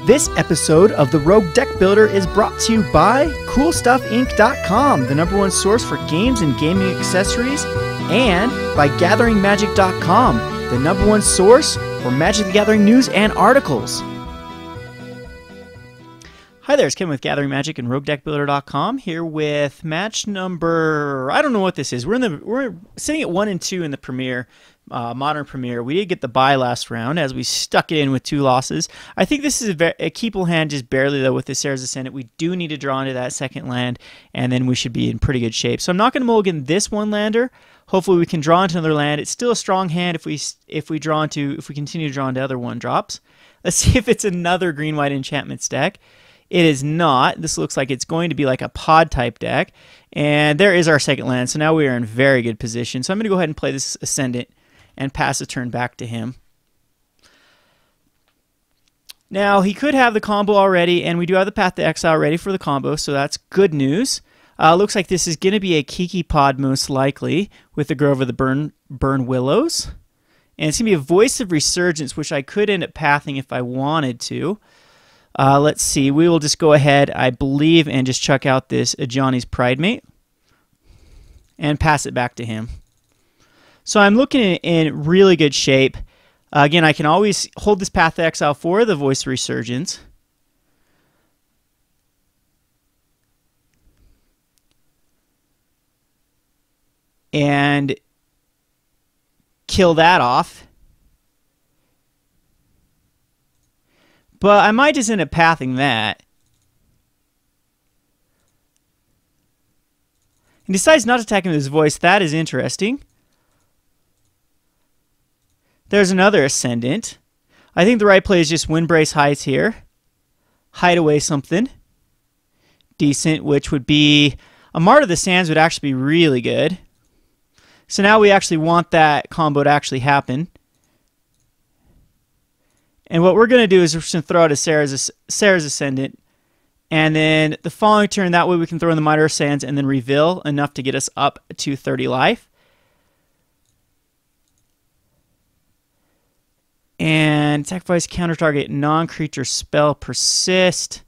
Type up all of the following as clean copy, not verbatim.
This episode of the Rogue Deck Builder is brought to you by CoolStuffInc.com, the #1 source for games and gaming accessories, and by GatheringMagic.com, the #1 source for Magic the Gathering news and articles. Hi there, it's Kevin with Gathering Magic and Roguedeckbuilder.com here with match number, I don't know what this is. We're sitting at 1 and 2 in the Premier, Modern Premier. We did get the bye last round as we stuck it in with 2 losses. I think this is a keepable hand just barely though with the Sarah's Ascendant. We do need to draw into that second land and then we should be in pretty good shape. So I'm not going to mulligan this one lander. Hopefully we can draw into another land. It's still a strong hand if we continue to draw into other 1-drops. Let's see if it's another green-white enchantments deck. It is not. This looks like it's going to be like a pod type deck. And there is our second land. So now we are in very good position. So I'm going to go ahead and play this Ascendant and pass the turn back to him. Now he could have the combo already, and we do have the Path to Exile ready for the combo, so that's good news. Looks like this is going to be a Kiki pod most likely with the Grove of the Burn Willows. And it's going to be a Voice of Resurgence, which I could end up pathing if I wanted to. Let's see. We will just go ahead, I believe, and just chuck out this Johnny's Pridemate and pass it back to him. So I'm looking in really good shape. Again, I can always hold this Path to Exile for the Voice of Resurgence. And kill that off. But I might just end up pathing that. He decides not to attack him with his voice. That is interesting. There's another Ascendant. I think the right play is just Windbrace Heights here. Hide away something decent, which would be a Martyr of the Sands would actually be really good. So now we actually want that combo to actually happen. And what we're going to do is we're just going to throw out a Sarah's Ascendant. And then the following turn, that way we can throw in the Martyr of Sands and then reveal enough to get us up to 30 life. And sacrifice, counter target, non-creature spell, persist.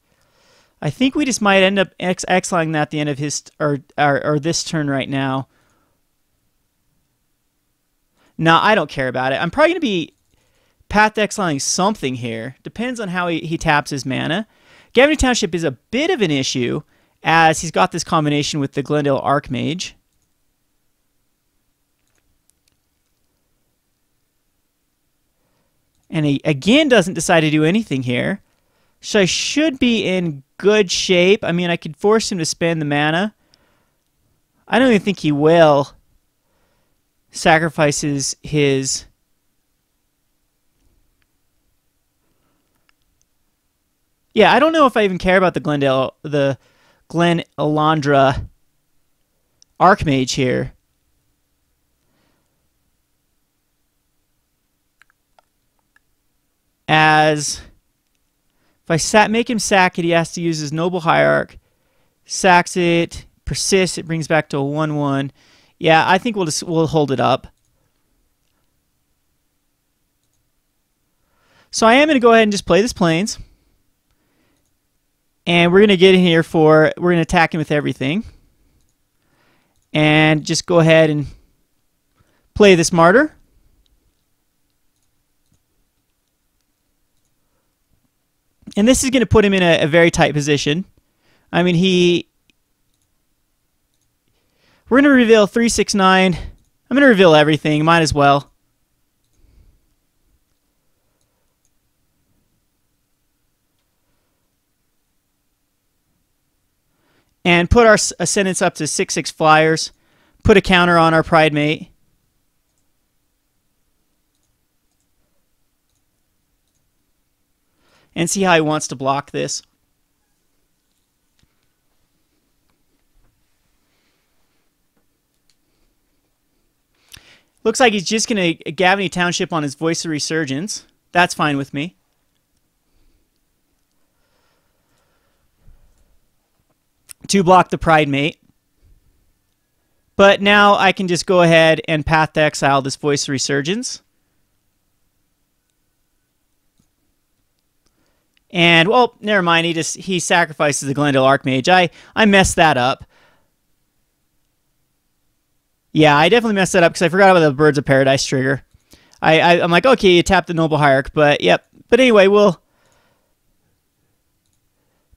I think we just might end up exiling that at the end of his or this turn right now. No, I don't care about it. I'm probably going to be Path to Exiling something here. Depends on how he taps his mana. Gavany Township is a bit of an issue as he's got this combination with the Glendale Archmage. And he again doesn't decide to do anything here. So I should be in good shape. I mean, I could force him to spend the mana. I don't even think he will. Sacrifices his... Yeah, I don't know if I even care about the Glen Elandra Archmage here. As if I make him sack it, he has to use his Noble Hierarch. Sacks it, persists, it brings back to a 1/1. Yeah, I think we'll hold it up. So I am going to go ahead and just play this Plains. And we're going to get in here we're going to attack him with everything. And just go ahead and play this Martyr. And this is going to put him in a very tight position. I mean, we're going to reveal 3, 6, 9. I'm going to reveal everything. Might as well. And put our Ascendants up to 6, 6 flyers. Put a counter on our Pridemate. And see how he wants to block this. Looks like he's just going to Gavany Township on his Voice of Resurgence. That's fine with me. To block the Pridemate. But now I can just go ahead and Path to Exile this Voice of Resurgence. And, well, never mind. He sacrifices the Glendale Archmage. I messed that up. Yeah, I definitely messed that up because I forgot about the Birds of Paradise trigger. I'm like, okay, you tap the Noble Hierarch, but yep. But anyway, we'll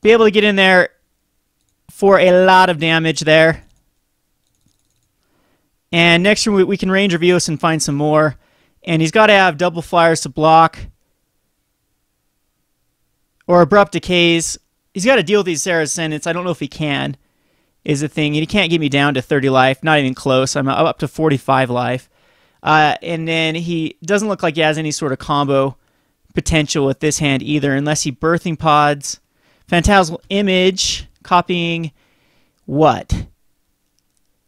be able to get in there for a lot of damage there. And next turn we can range Revios and find some more. And he's got to have double flyers to block. Or abrupt decays. He's got to deal with these Sarah Ascendants. I don't know if he can, is the thing. And he can't get me down to 30 life. Not even close. I'm up to 45 life. And then he doesn't look like he has any sort of combo potential with this hand either, unless he Birthing Pods. Phantasmal Image, copying what?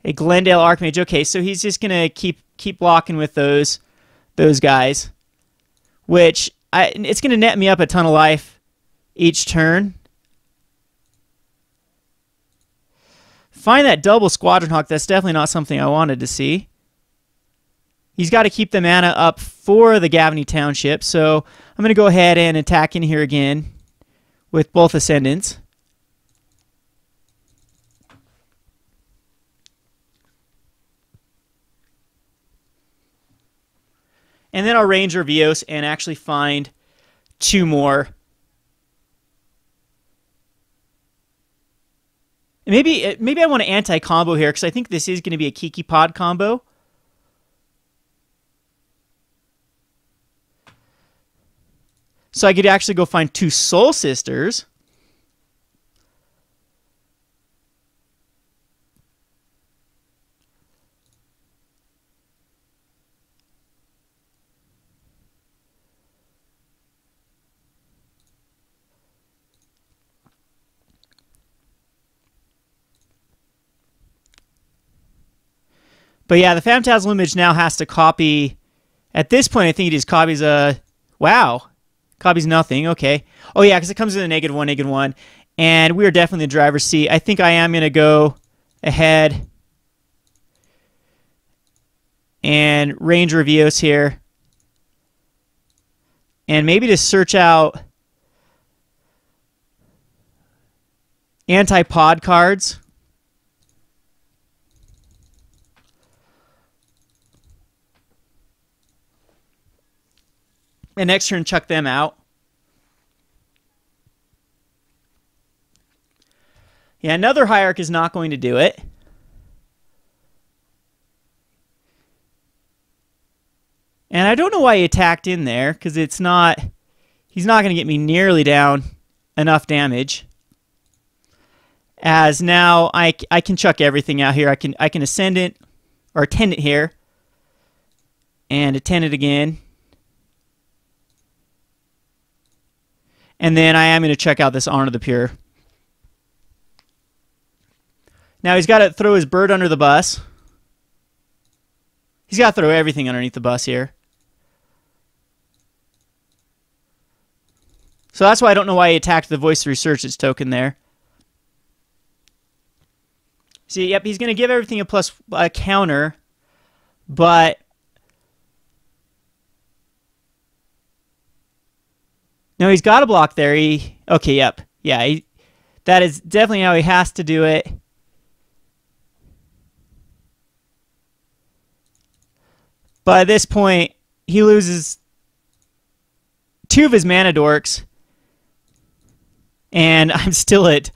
A Glendale Archmage. Okay, so he's just going to keep blocking with those guys, which it's going to net me up a ton of life each turn. Find that double Squadron Hawk. That's definitely not something I wanted to see. He's got to keep the mana up for the Gavany Township, so I'm going to go ahead and attack in here again with both Ascendants. And then I'll range Revios and actually find two more. Maybe I want to anti-combo here because I think this is going to be a Kiki Pod combo. So I could actually go find two Soul Sisters. But yeah, the Phantasmal Image now has to copy. At this point, I think it just copies a... Wow. Copies nothing. Okay. Oh, yeah, because it comes in a -1/-1. And we are definitely in the driver's seat. I think I am going to go ahead and range Revios here. And maybe to search out anti-pod cards. And next turn, chuck them out. Yeah, another Hierarch is not going to do it. And I don't know why he attacked in there, because he's not going to get me nearly down enough damage. As now I can chuck everything out here. I can Ascendant or Attendant here. And Attendant again. And then I am going to check out this Honor the Pure. Now he's got to throw his bird under the bus. He's got to throw everything underneath the bus here. So that's why I don't know why he attacked the Voice of Resurgence token there. See, yep, he's going to give everything a counter, but... No, he's got a block there. Okay, yep. Yeah, that is definitely how he has to do it. But at this point, he loses two of his mana dorks. And I'm still at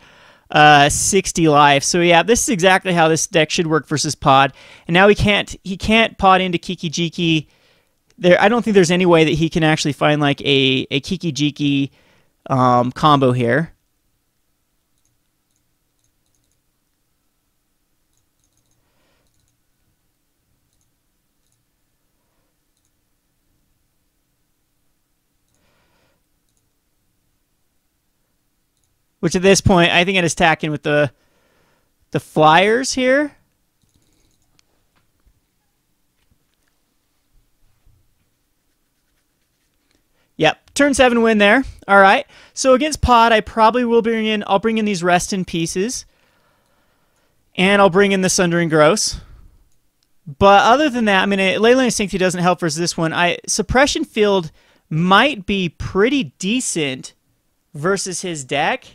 60 life. So yeah, this is exactly how this deck should work versus pod. And now he can't pod into Kiki Jiki. I don't think there's any way that he can actually find like a Kiki Jiki combo here. Which at this point, I think it is attacking with the flyers here. Yep, turn 7 win there. All right. So against pod, I probably will I'll bring in these Rest in Pieces. And I'll bring in the Sundering Gross. But other than that, I mean, Leyline of Sanctity doesn't help versus this one. Suppression Field might be pretty decent versus his deck,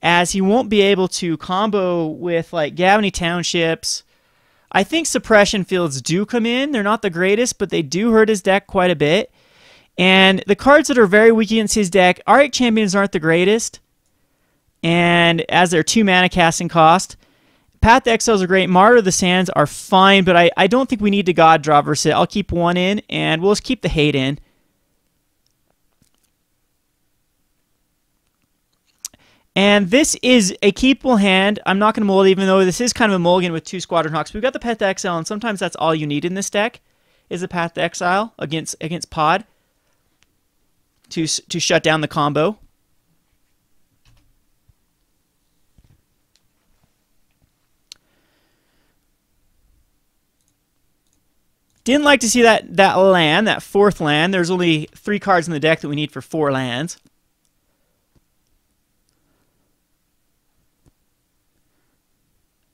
as he won't be able to combo with like Gavany Townships. I think Suppression Fields do come in. They're not the greatest, but they do hurt his deck quite a bit. And the cards that are very weak against his deck, Arctic Champions aren't the greatest. And as they're 2 mana casting cost. Path to Exiles are great. Martyr of the Sands are fine, but I don't think we need to God draw versus it. I'll keep 1 in, and we'll just keep the hate in. And this is a keepable hand. I'm not going to mold, even though this is kind of a mulligan with 2 Squadron Hawks. We've got the Path to Exile, and sometimes that's all you need in this deck, is a Path to Exile against Pod to shut down the combo. Didn't like to see that land, that 4th land. There's only 3 cards in the deck that we need for 4 lands.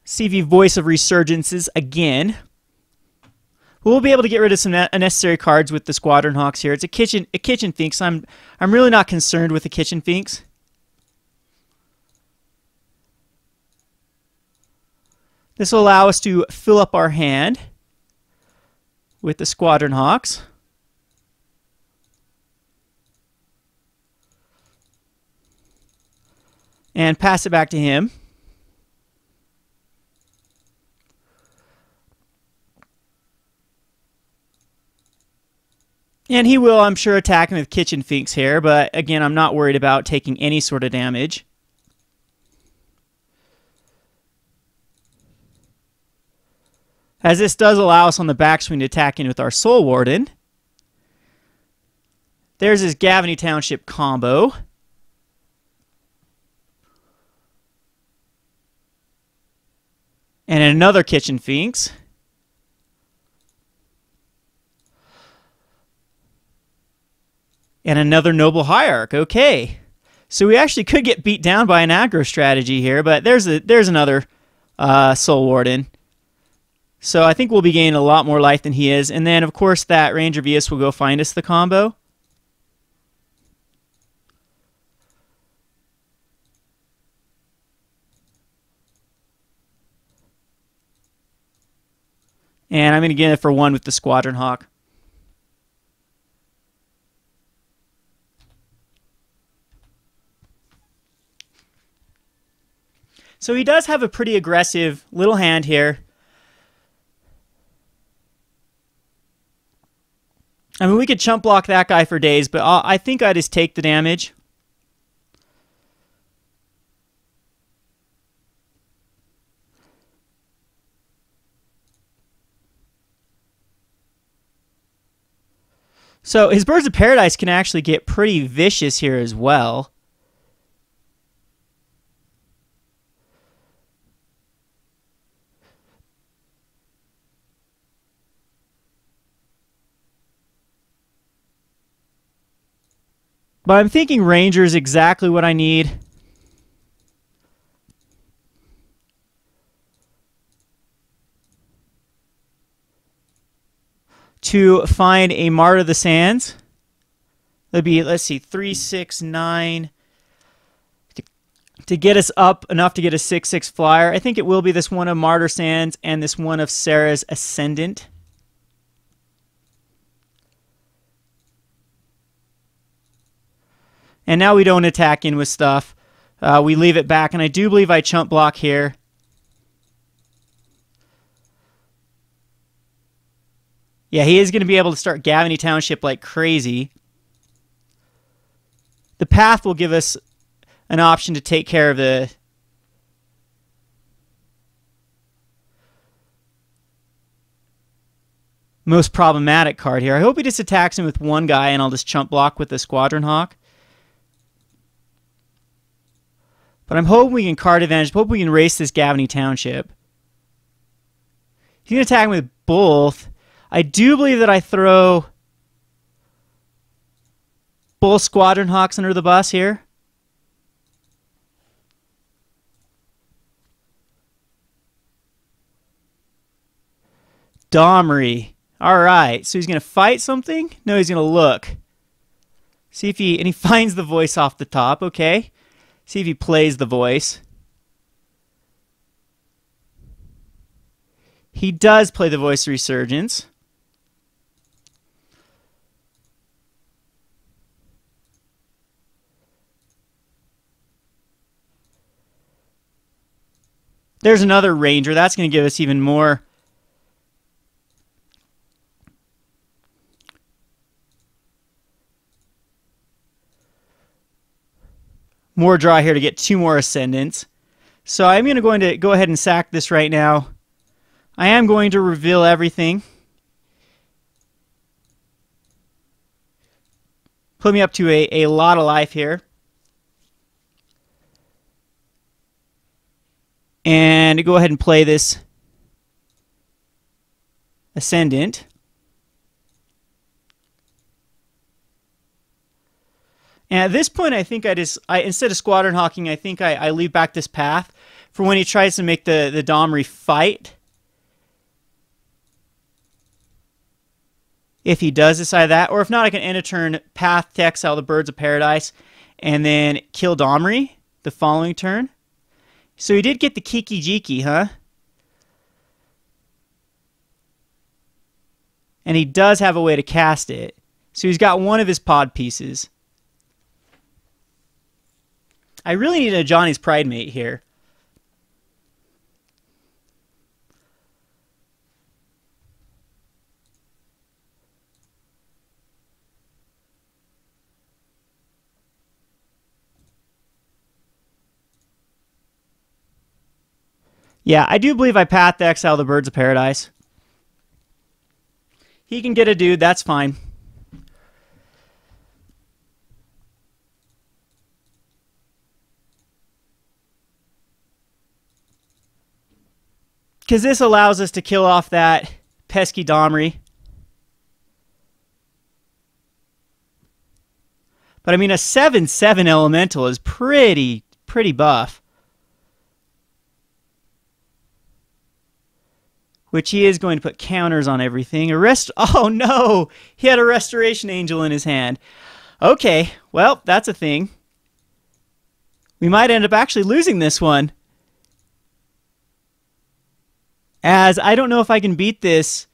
CV Voice of Resurgences again. We'll be able to get rid of some unnecessary cards with the Squadron Hawks here. It's a kitchen Finks. I'm really not concerned with the kitchen Finks. This will allow us to fill up our hand with the Squadron Hawks. And pass it back to him. And he will, I'm sure, attack him with Kitchen Finks here, but again, I'm not worried about taking any sort of damage. As this does allow us on the backswing to attack in with our Soul Warden. There's his Gavany Township combo. And another Kitchen Finks. And another Noble Hierarch. Okay. So we actually could get beat down by an aggro strategy here, but there's another Soul Warden. So I think we'll be gaining a lot more life than he is. And then, of course, that Ranger Vias will go find us the combo. And I'm going to get it for 1 with the Squadron Hawk. So he does have a pretty aggressive little hand here. I mean, we could chump block that guy for days, but I think I just take the damage. So his Birds of Paradise can actually get pretty vicious here as well. But I'm thinking Ranger is exactly what I need. To find a Martyr of the Sands. That'd be, let's see, 3, 6, 9. To get us up enough to get a 6/6 flyer. I think it will be this one of Martyr Sands and this one of Sarah's Ascendant. And now we don't attack in with stuff. We leave it back, and I do believe I chump block here. Yeah, he is going to be able to start Gavany Township like crazy. The path will give us an option to take care of the most problematic card here. I hope he just attacks him with one guy, and I'll just chump block with the Squadron Hawk. But I'm hoping we can card advantage. I'm hoping we can race this Gavany Township. He's going to attack me with both. I do believe that I throw both Squadron Hawks under the bus here. Domri. All right. So he's going to fight something? No, he's going to look. See if he finds the voice off the top. Okay. See if he plays the voice. He does play the voice of Resurgence. There's another Ranger. That's going to give us even more. More draw here to get 2 more Ascendants. So I'm going to go ahead and sack this right now. I am going to reveal everything. Put me up to a lot of life here. And go ahead and play this Ascendant. And at this point, I think instead of Squadron Hawking, I think I leave back this path for when he tries to make the Domri fight. If he does decide that, or if not, I can end a turn, path to exile the Birds of Paradise, and then kill Domri the following turn. So he did get the Kiki Jiki, huh? And he does have a way to cast it. So he's got one of his pod pieces. I really need a Johnny's Pride mate here. Yeah, I do believe I path to exile the Birds of Paradise. He can get a dude, that's fine. Because this allows us to kill off that pesky Domri. But I mean, a 7/7 elemental is pretty buff. Which he is going to put counters on everything. Oh no! He had a Restoration Angel in his hand. Okay, well, that's a thing. We might end up actually losing this one. As I don't know if I can beat this.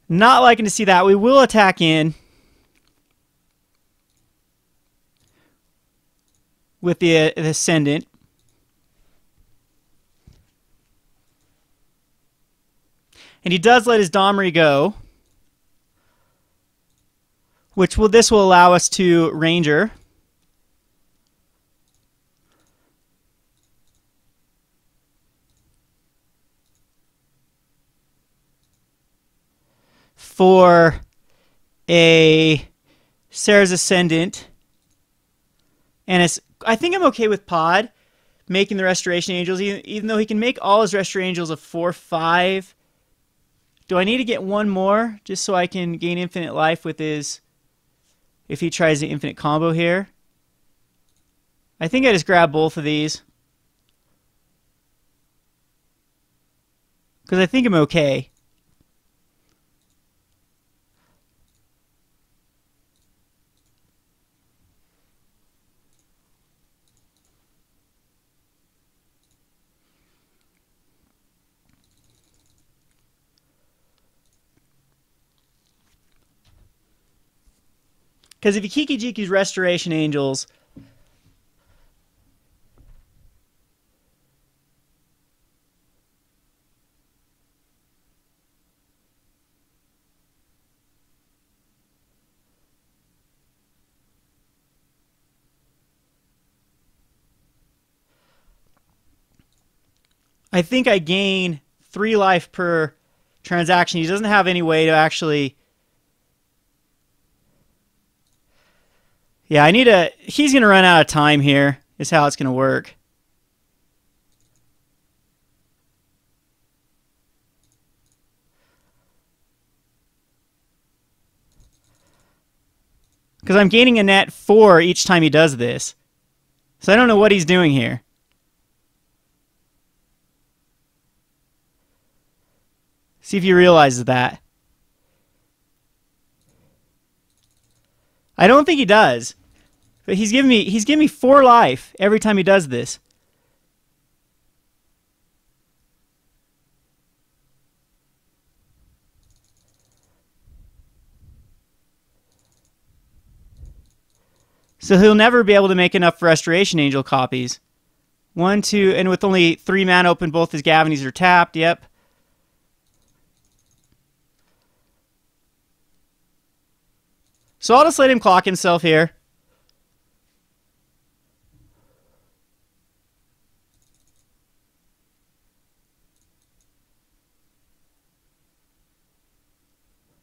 Not liking to see that. We will attack in with the Ascendant. And he does let his Domri go, which this will allow us to Ranger. For a Sarah's Ascendant. And I think I'm okay with Pod making the Restoration Angels, even though he can make all his Restoration Angels a 4/5. Do I need to get one more just so I can gain infinite life with his, if he tries the infinite combo here? I think I just grab both of these. Because I think I'm okay. Because if you Kiki Jiki's Restoration Angels, I think I gain 3 life per transaction. He doesn't have any way to actually... Yeah, he's going to run out of time here, is how it's going to work. Because I'm gaining a net 4 each time he does this. So I don't know what he's doing here. See if he realizes that. I don't think he does. But he's giving me 4 life every time he does this. So he'll never be able to make enough Restoration Angel copies. 1, 2, and with only 3 mana open, both his Gavinies are tapped. Yep. So I'll just let him clock himself here.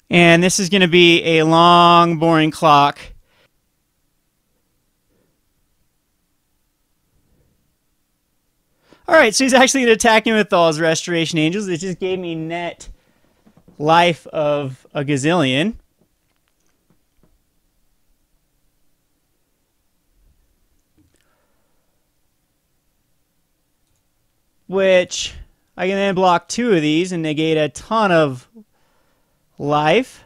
And this is going to be a long, boring clock. Alright, so he's actually going to attack him with all his Restoration Angels. It just gave me net life of a gazillion. Which I can then block 2 of these and negate a ton of life.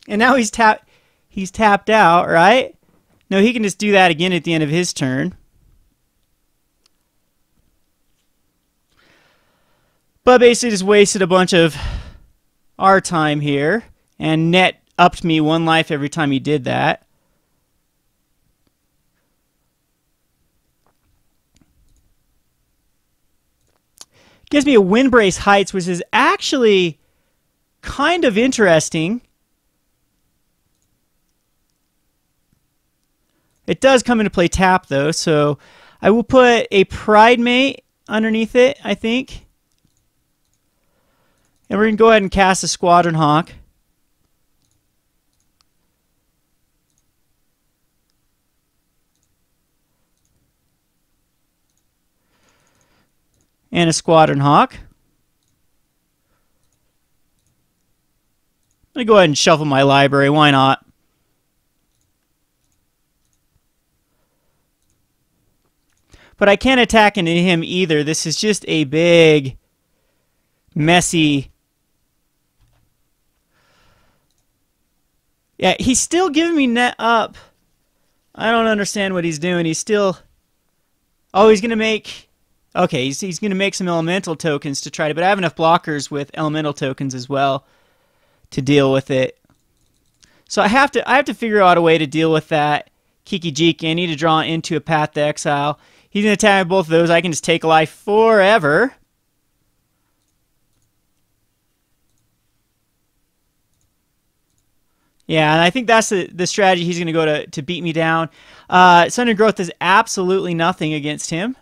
And now he's tapped out, right? No, he can just do that again at the end of his turn. But basically just wasted a bunch of our time here. And net upped me 1 life every time he did that. Gives me a Windbrace Heights, which is actually kind of interesting. It does come into play tap, though, so I will put a Pridemate underneath it, I think. And we're going to go ahead and cast a Squadron Hawk. And a Squadron Hawk. I'm going to go ahead and shuffle my library. Why not? But I can't attack into him either. This is just a big, messy... Yeah, he's still giving me net up. I don't understand what he's doing. He's still... Oh, he's going to make... Okay, he's going to make some elemental tokens to try to... But I have enough blockers with elemental tokens as well to deal with it. So I have to figure out a way to deal with that Kiki Jiki. I need to draw into a Path to Exile. He's going to attack both of those. I can just take life forever. Yeah, and I think that's the strategy he's going to go to beat me down. Sun and Growth is absolutely nothing against him.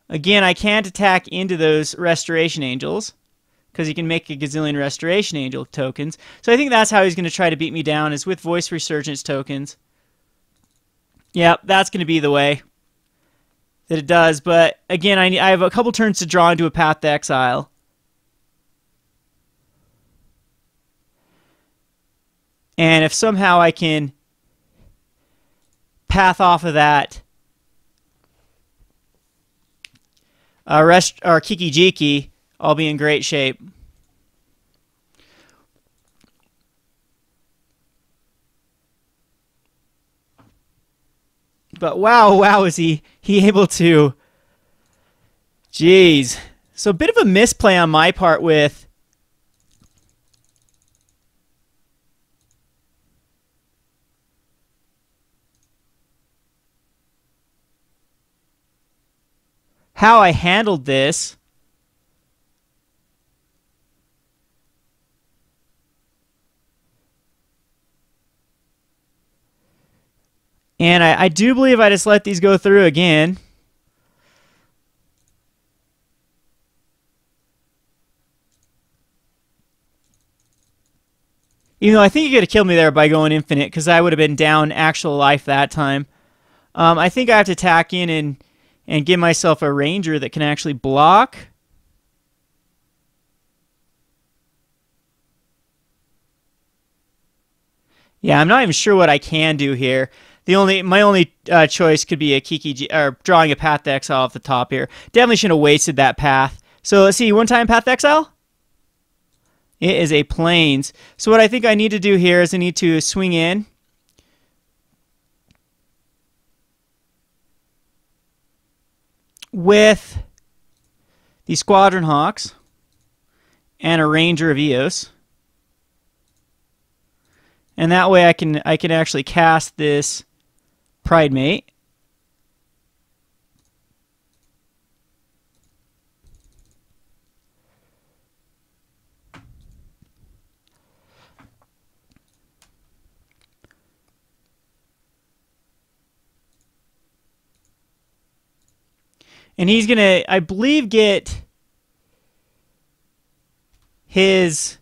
Again, I can't attack into those Restoration Angels because he can make a gazillion Restoration Angel tokens. So I think that's how he's going to try to beat me down, is with Voice Resurgence tokens. Yep, that's going to be the way that it does. But again, I have a couple turns to draw into a Path to Exile. And if somehow I can path off of that or Kiki Jiki, I'll be in great shape. But wow, is he able to... Jeez. So a bit of a misplay on my part with... how I handled this. And I do believe I just let these go through again. Even though I think he could have killed me there by going infinite, because I would have been down actual life that time. I think I have to tack in and give myself a ranger that can actually block. Yeah, I'm not even sure what I can do here. My only choice could be a Kiki or drawing a path to exile off the top here. Definitely shouldn't have wasted that path. So let's see, one time path to exile. It is a plains. So what I think I need to do here is I need to swing in. With the Squadron Hawks and a Ranger of Eos. And that way I can actually cast this Pride Mate. And he's going to, I believe, get his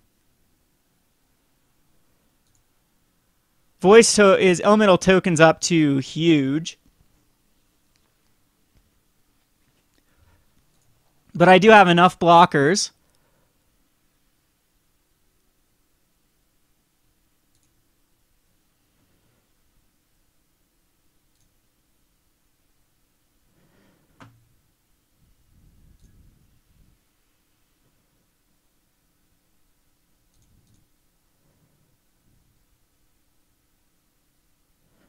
his elemental tokens up to huge. But I do have enough blockers.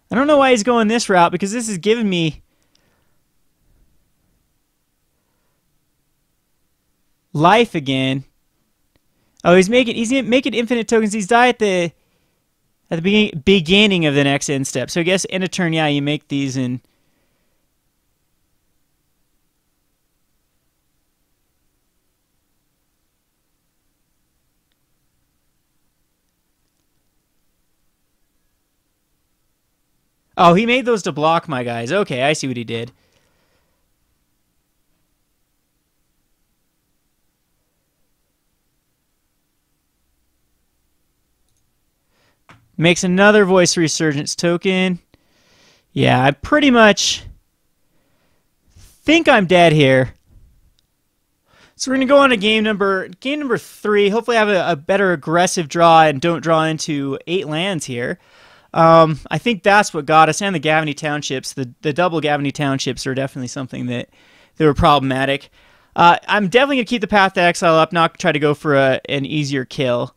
I don't know why he's going this route, because this is giving me life again. Oh, he's making infinite tokens. He's die at the beginning of the next end step. So I guess end of turn, yeah, you make these in. Oh, he made those to block my guys. Okay, I see what he did. Makes another Voice Resurgence token. Yeah, I pretty much think I'm dead here. So we're going to go on to game number 3. Hopefully I have a better aggressive draw and don't draw into 8 lands here. I think that's what got us. And the Gavany Townships, the double Gavany Townships are definitely something that were problematic. I'm definitely going to keep the Path to Exile up, not try to go for an easier kill.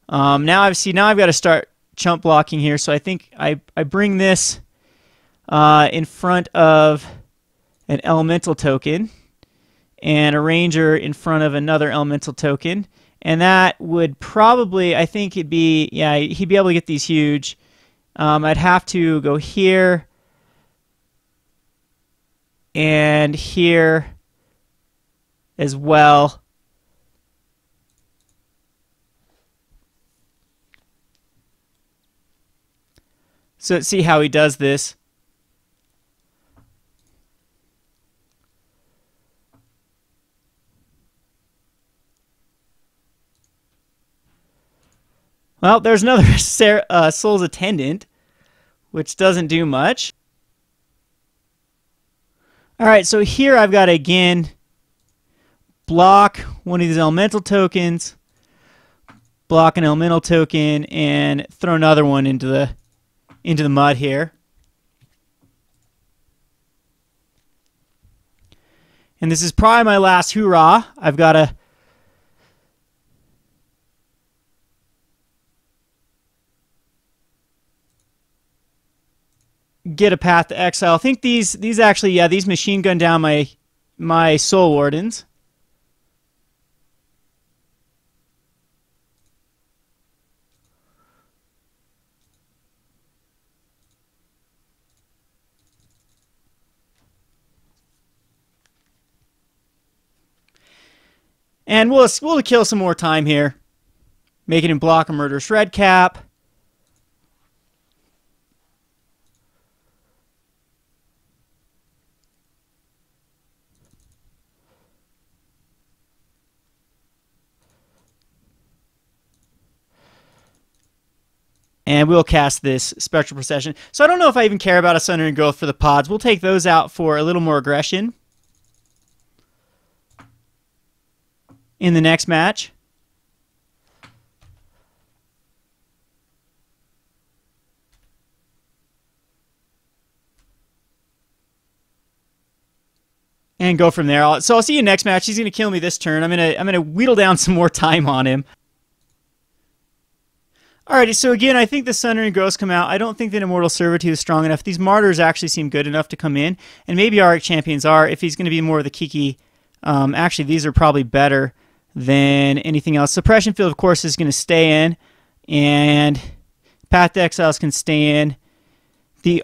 Now I've got to start chump blocking here, so I think I bring this in front of an elemental token and a ranger in front of another elemental token, and that would probably, I think it'd be, yeah, he'd be able to get these huge. I'd have to go here and here as well. So let's see how he does this. Well, there's another Soul's Attendant, which doesn't do much. All right, so here I've got to, again, block one of these elemental tokens, block an elemental token, and throw another one into the mud here. And this is probably my last hoorah. I've got to get a Path to Exile. I think these actually, yeah, these machine gun down my Soul Wardens. And we'll kill some more time here. Making him block a Murderous Redcap. And we'll cast this Spectral Procession. So I don't know if I even care about a Sundering Growth for the pods. We'll take those out for a little more aggression in the next match. and go from there. So I'll see you next match. He's gonna kill me this turn. I'm gonna wheedle down some more time on him. Alrighty, so again, I think the Sundering Gross come out. I don't think that Immortal Servitude is strong enough. These Martyrs actually seem good enough to come in, and maybe Auric Champions are, if he's going to be more of the Kiki. Actually, these are probably better than anything else. Suppression Field, of course, is going to stay in, and Path to Exiles can stay in. The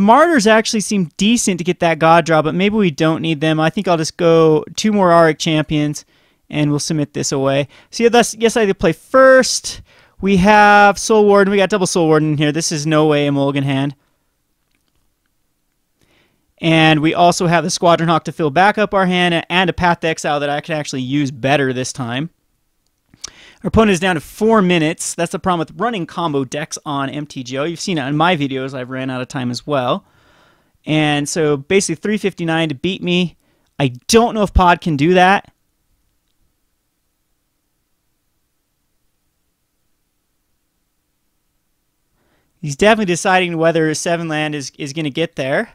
Martyrs actually seem decent to get that God draw, but maybe we don't need them. I think I'll just go 2 more Auric Champions, and we'll submit this away. So yeah, yes, I did play first. We have Soul Warden. We got double Soul Warden in here. This is no way a mulligan hand. And we also have the Squadron Hawk to fill back up our hand, and a Path to Exile that I can actually use better this time. Our opponent is down to 4 minutes. That's the problem with running combo decks on MTGO. You've seen it in my videos. I've ran out of time as well. And so basically 359 to beat me. I don't know if Pod can do that. He's definitely deciding whether 7 land is going to get there.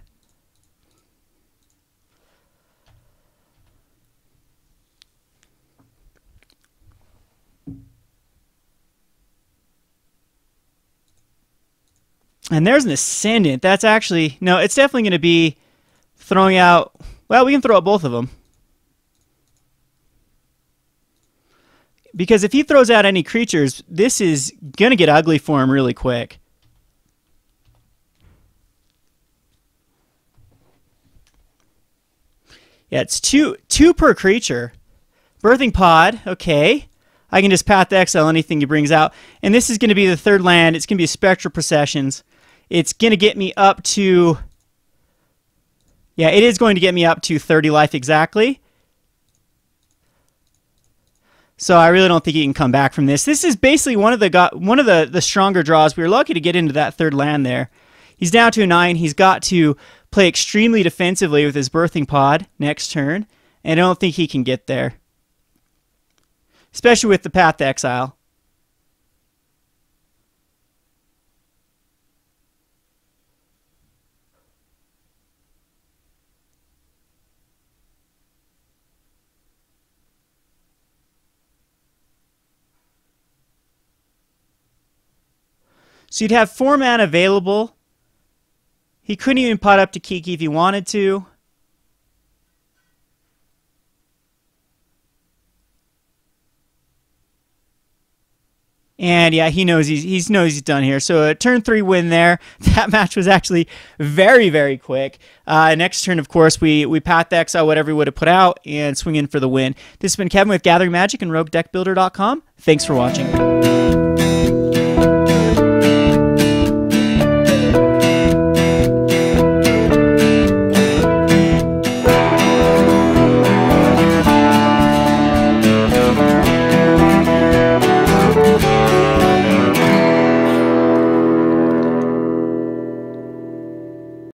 And there's an Ascendant. That's actually... No, it's definitely going to be throwing out... Well, we can throw out both of them. Because if he throws out any creatures, this is going to get ugly for him really quick. Yeah, it's two per creature. Birthing Pod, okay. I can just Path to Exile anything he brings out. And this is going to be the 3rd land. It's going to be Spectral Processions. It's going to get me up to... Yeah, it is going to get me up to 30 life exactly. So I really don't think he can come back from this. This is basically one of the stronger draws. We were lucky to get into that 3rd land there. He's down to a 9. He's got to play extremely defensively with his Birthing Pod next turn, and I don't think he can get there. Especially with the Path to Exile. So you'd have 4 mana available. He couldn't even pot up to Kiki if he wanted to. And yeah, he knows he's done here. So a turn 3 win there. That match was actually very, very quick. Next turn, of course, we Path to Exile whatever we would have put out and swing in for the win. This has been Kevin with Gathering Magic and Roguedeckbuilder.com. Thanks for watching.